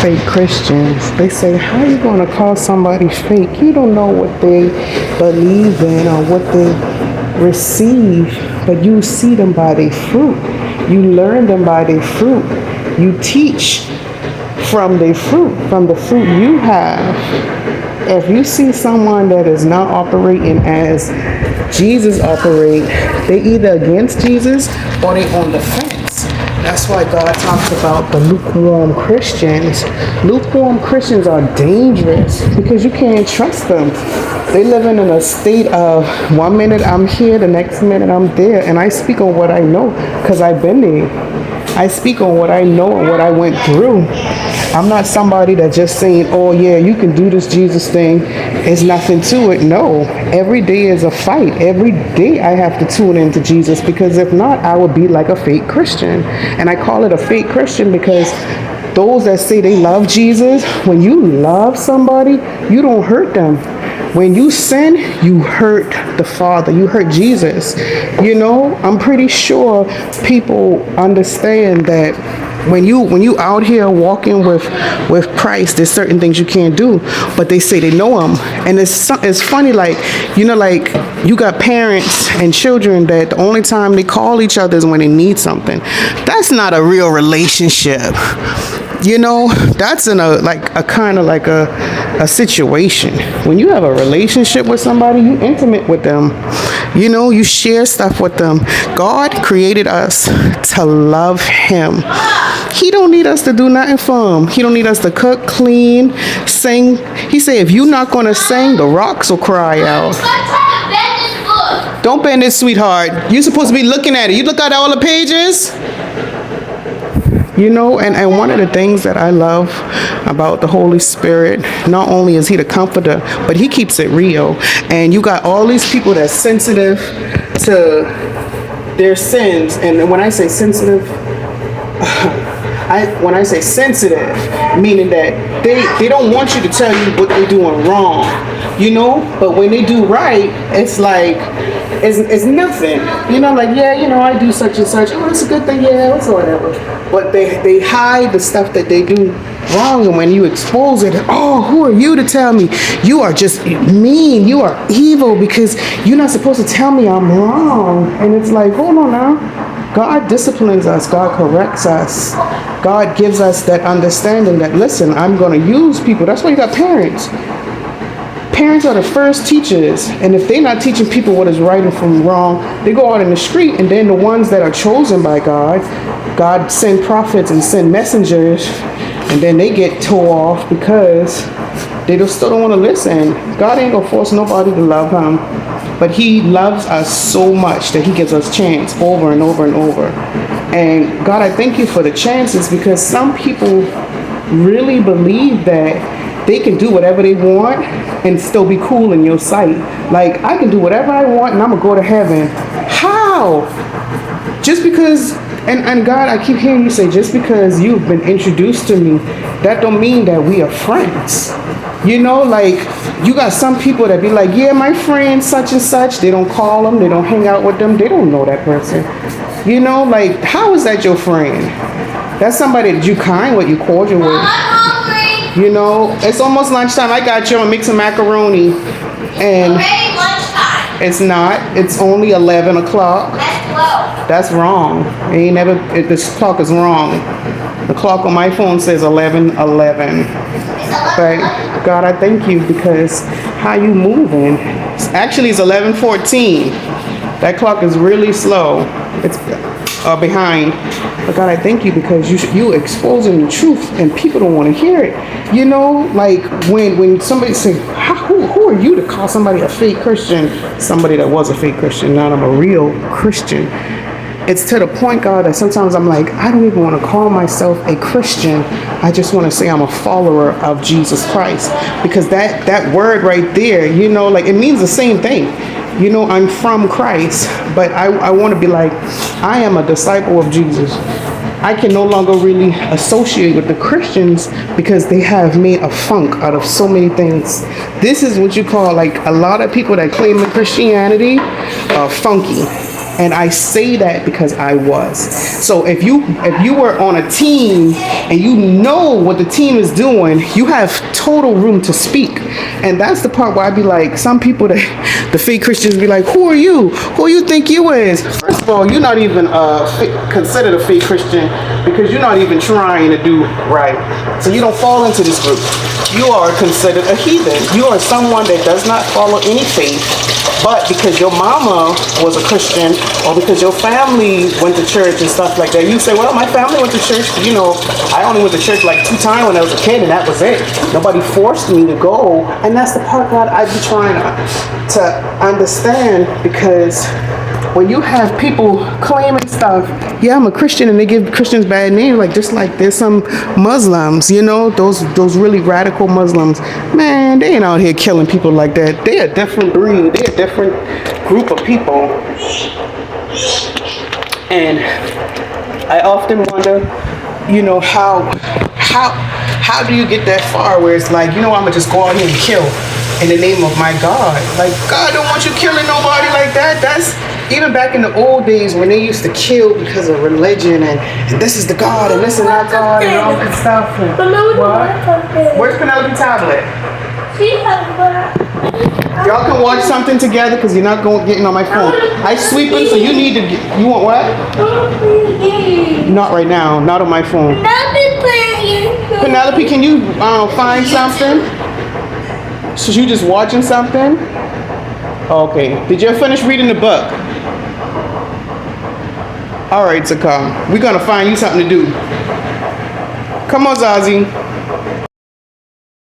fake Christians. They say, how are you going to call somebody fake? You don't know what they believe in or what they receive, but you see them by their fruit. You learn them by their fruit. You teach from their fruit, from the fruit you have. If you see someone that is not operating as Jesus operates, they either against Jesus or they on the fence. That's why God talks about the lukewarm Christians. Lukewarm Christians are dangerous because you can't trust them. They living in a state of 1 minute I'm here, the next minute I'm there, and I speak on what I know because I've been there. I speak on what I know and what I went through. I'm not somebody that just saying, oh yeah, you can do this Jesus thing. It's nothing to it. No, every day is a fight. Every day I have to tune into Jesus, because if not, I would be like a fake Christian. And I call it a fake Christian because those that say they love Jesus, when you love somebody, you don't hurt them. When you sin, you hurt the Father. You hurt Jesus. You know, I'm pretty sure people understand that when you out here walking with Christ, there's certain things you can't do, but they say they know him. And it's funny, like, you know, like you got parents and children that the only time they call each other is when they need something. That's not a real relationship. You know, that's in a kind of like a situation. When you have a relationship with somebody, you intimate with them. You know, you share stuff with them. God created us to love him. He don't need us to do nothing for him. He don't need us to cook, clean, sing. He said, if you're not going to sing, the rocks will cry out. Don't bend it, sweetheart. You're supposed to be looking at it. You look at all the pages. You know, and one of the things that I love about the Holy Spirit, not only is he the comforter, but he keeps it real. And you got all these people that's sensitive to their sins. And when I say sensitive, when I say sensitive, meaning that they don't want you to tell you what they're doing wrong, you know, but when they do right, it's like, it's nothing, you know, like, yeah, you know, I do such and such, oh, it's a good thing, yeah, it's whatever. But they hide the stuff that they do wrong, and when you expose it, oh, who are you to tell me? You are just mean, you are evil, because you're not supposed to tell me I'm wrong. And it's like, hold on now. God disciplines us. God corrects us. God gives us that understanding that, listen, I'm going to use people. That's why you got parents. Parents are the first teachers, and if they're not teaching people what is right and from wrong, they go out in the street, and then the ones that are chosen by God, God send prophets and send messengers, and then they get tore off because they still don't want to listen. God ain't gonna force nobody to love him, but he loves us so much that he gives us chance over and over and over. And God, I thank you for the chances, because some people really believe that they can do whatever they want and still be cool in your sight. Like, I can do whatever I want and I'm gonna go to heaven. How? Just because, and God, I keep hearing you say, just because you've been introduced to me, that don't mean that we are friends. You know, like, you got some people that be like, yeah, my friend such and such. They don't call them, they don't hang out with them, they don't know that person. You know, like, how is that your friend? That's somebody that you kind with, you cordial with. You know, it's almost lunchtime. I got you. I'm gonna make some macaroni. And it's not. It's only 11 o'clock. That's wrong. This clock is wrong. The clock on my phone says 11:11. But God, I thank you, because how you moving? Actually, it's 11:14. That clock is really slow. It's behind. But God, I thank you, because you exposing the truth, and people don't want to hear it. You know, like when somebody say, who are you to call somebody a fake Christian? Somebody that was a fake Christian, now I'm a real Christian. It's to the point, God, that sometimes I'm like, I don't even want to call myself a Christian. I just want to say I'm a follower of Jesus Christ, because that word right there, you know, like, it means the same thing. You know, I'm from Christ, but I want to be like, I am a disciple of Jesus. I can no longer really associate with the Christians, because they have made a funk out of so many things. This is what you call, like, a lot of people that claim in Christianity are funky. And I say that because I was. So if you were on a team and you know what the team is doing, you have total room to speak. And that's the part where I be like, some people that the fake Christians be like, who are you? Who you think you is? First of all, you're not even considered a fake Christian because you're not even trying to do right. So you don't fall into this group. You are considered a heathen. You are someone that does not follow any faith. But because your mama was a Christian or because your family went to church and stuff like that, you say, well, my family went to church. You know, I only went to church like 2 times when I was a kid and that was it. Nobody forced me to go. And that's the part that I be trying to understand, because when you have people claiming stuff, yeah, I'm a Christian, and they give Christians bad names, like just like there's some Muslims, you know, those really radical Muslims, man, they ain't out here killing people like that. They're a different breed. They're a different group of people. And I often wonder, you know, how do you get that far where it's like, you know, I'm gonna just go out here and kill in the name of my God? Like, God don't want you killing nobody like that. That's even back in the old days when they used to kill because of religion and this is the God and this is not God and all that stuff. And what? Where's Penelope tablet? Y'all can watch something together because you're not getting on my phone. I sweeping, so you need to get, you want what? Not right now, not on my phone. Penelope, can you find something? So you just watching something? Okay. Did you finish reading the book? All right, Zakar. We're gonna find you something to do. Come on, Zazie.